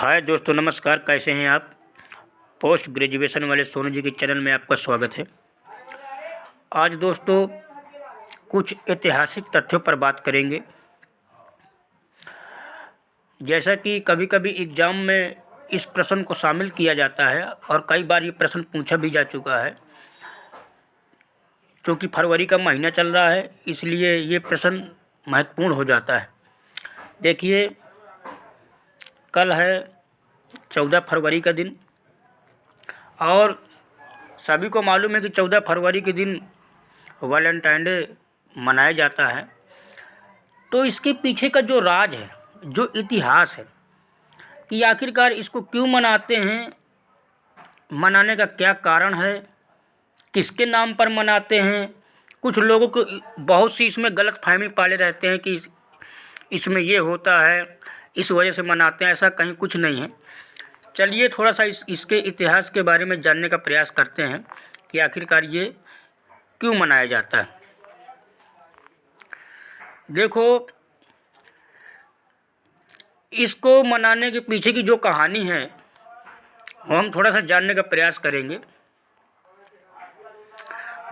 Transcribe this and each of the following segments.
हाय दोस्तों, नमस्कार। कैसे हैं आप? पोस्ट ग्रेजुएशन वाले सोनू जी के चैनल में आपका स्वागत है। आज दोस्तों कुछ ऐतिहासिक तथ्यों पर बात करेंगे। जैसा कि कभी कभी एग्ज़ाम में इस प्रश्न को शामिल किया जाता है और कई बार ये प्रश्न पूछा भी जा चुका है। क्योंकि फरवरी का महीना चल रहा है, इसलिए ये प्रश्न महत्वपूर्ण हो जाता है। देखिए, कल है 14 फरवरी का दिन और सभी को मालूम है कि 14 फरवरी के दिन वैलेंटाइन डे मनाया जाता है। तो इसके पीछे का जो राज है, जो इतिहास है कि आखिरकार इसको क्यों मनाते हैं, मनाने का क्या कारण है, किसके नाम पर मनाते हैं। कुछ लोगों को बहुत सी इसमें गलतफहमी पाले रहते हैं कि इसमें ये होता है, इस वजह से मनाते हैं। ऐसा कहीं कुछ नहीं है। चलिए थोड़ा सा इसके इतिहास के बारे में जानने का प्रयास करते हैं कि आखिरकार ये क्यों मनाया जाता है। देखो, इसको मनाने के पीछे की जो कहानी है वो हम थोड़ा सा जानने का प्रयास करेंगे।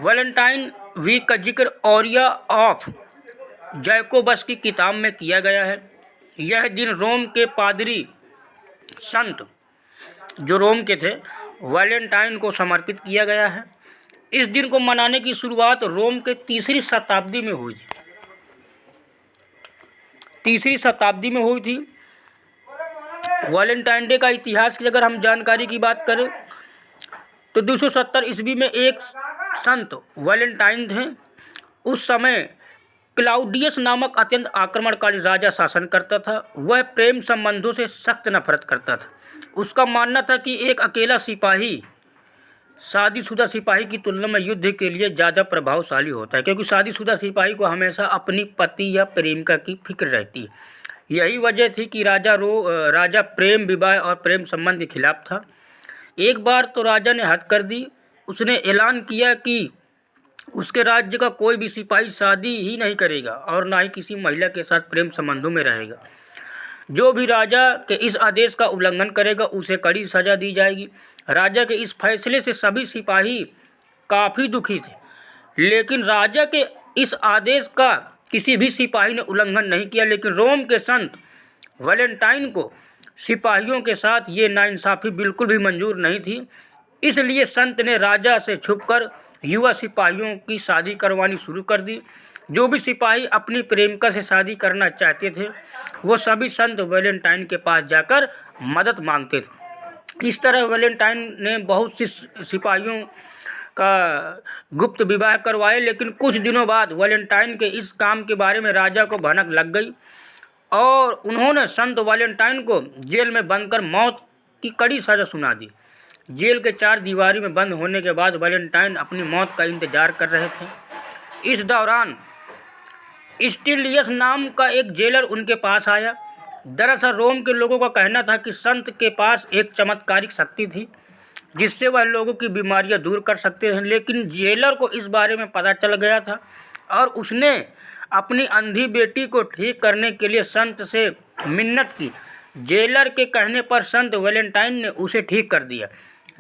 वैलेंटाइन वीक का जिक्र ऑरिया ऑफ जैकोबस की किताब में किया गया है। यह दिन रोम के पादरी संत जो रोम के थे वैलेंटाइन को समर्पित किया गया है। इस दिन को मनाने की शुरुआत रोम के तीसरी शताब्दी में हुई थी। वैलेंटाइन डे का इतिहास की अगर हम जानकारी की बात करें तो 270 ईस्वी में एक संत वैलेंटाइन थे। उस समय क्लाउडियस नामक अत्यंत आक्रमणकारी राजा शासन करता था। वह प्रेम संबंधों से सख्त नफरत करता था। उसका मानना था कि एक अकेला सिपाही शादीशुदा सिपाही की तुलना में युद्ध के लिए ज़्यादा प्रभावशाली होता है, क्योंकि शादीशुदा सिपाही को हमेशा अपनी पति या प्रेमिका की फिक्र रहती है। यही वजह थी कि राजा प्रेम विवाह और प्रेम संबंध के खिलाफ था। एक बार तो राजा ने हद कर दी। उसने ऐलान किया कि उसके राज्य का कोई भी सिपाही शादी ही नहीं करेगा और ना ही किसी महिला के साथ प्रेम संबंधों में रहेगा। जो भी राजा के इस आदेश का उल्लंघन करेगा उसे कड़ी सजा दी जाएगी। राजा के इस फैसले से सभी सिपाही काफ़ी दुखी थे, लेकिन राजा के इस आदेश का किसी भी सिपाही ने उल्लंघन नहीं किया। लेकिन रोम के संत वैलेंटाइन को सिपाहियों के साथ ये नाइंसाफ़ी बिल्कुल भी मंजूर नहीं थी। इसलिए संत ने राजा से छुपकर युवा सिपाहियों की शादी करवानी शुरू कर दी। जो भी सिपाही अपनी प्रेमिका से शादी करना चाहते थे वो सभी संत वैलेंटाइन के पास जाकर मदद मांगते थे। इस तरह वैलेंटाइन ने बहुत सी सिपाहियों का गुप्त विवाह करवाए। लेकिन कुछ दिनों बाद वैलेंटाइन के इस काम के बारे में राजा को भनक लग गई और उन्होंने संत वैलेंटाइन को जेल में बंद कर मौत की कड़ी सज़ा सुना दी। जेल के 4 दीवारी में बंद होने के बाद वैलेंटाइन अपनी मौत का इंतजार कर रहे थे। इस दौरान स्टिलियस नाम का एक जेलर उनके पास आया। दरअसल रोम के लोगों का कहना था कि संत के पास एक चमत्कारिक शक्ति थी जिससे वह लोगों की बीमारियां दूर कर सकते हैं। लेकिन जेलर को इस बारे में पता चल गया था और उसने अपनी अंधी बेटी को ठीक करने के लिए संत से मिन्नत की। जेलर के कहने पर संत वैलेंटाइन ने उसे ठीक कर दिया,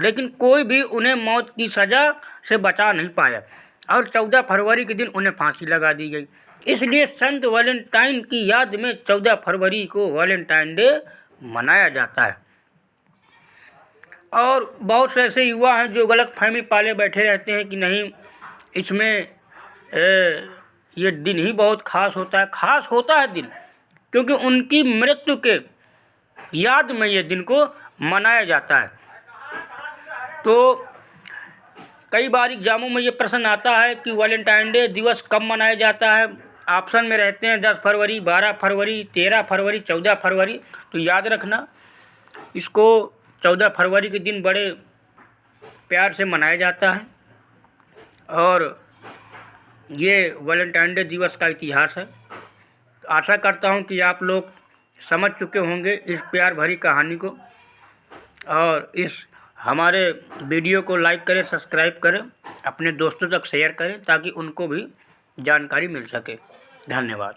लेकिन कोई भी उन्हें मौत की सज़ा से बचा नहीं पाया और 14 फरवरी के दिन उन्हें फांसी लगा दी गई। इसलिए संत वैलेंटाइन की याद में 14 फरवरी को वैलेंटाइन डे मनाया जाता है। और बहुत से ऐसे युवा हैं जो गलतफहमी पाले बैठे रहते हैं कि नहीं, इसमें ये दिन ही बहुत ख़ास होता है। ख़ास होता है दिन, क्योंकि उनकी मृत्यु के याद में ये दिन को मनाया जाता है। तो कई बार एग्जामों में ये प्रश्न आता है कि वैलेंटाइन डे दिवस कब मनाया जाता है। ऑप्शन में रहते हैं 10 फरवरी, 12 फरवरी, 13 फरवरी, 14 फरवरी। तो याद रखना, इसको 14 फरवरी के दिन बड़े प्यार से मनाया जाता है और ये वैलेंटाइन डे दिवस का इतिहास है। आशा करता हूँ कि आप लोग समझ चुके होंगे इस प्यार भरी कहानी को और इस हमारे वीडियो को लाइक करें, सब्सक्राइब करें, अपने दोस्तों तक शेयर करें ताकि उनको भी जानकारी मिल सके। धन्यवाद।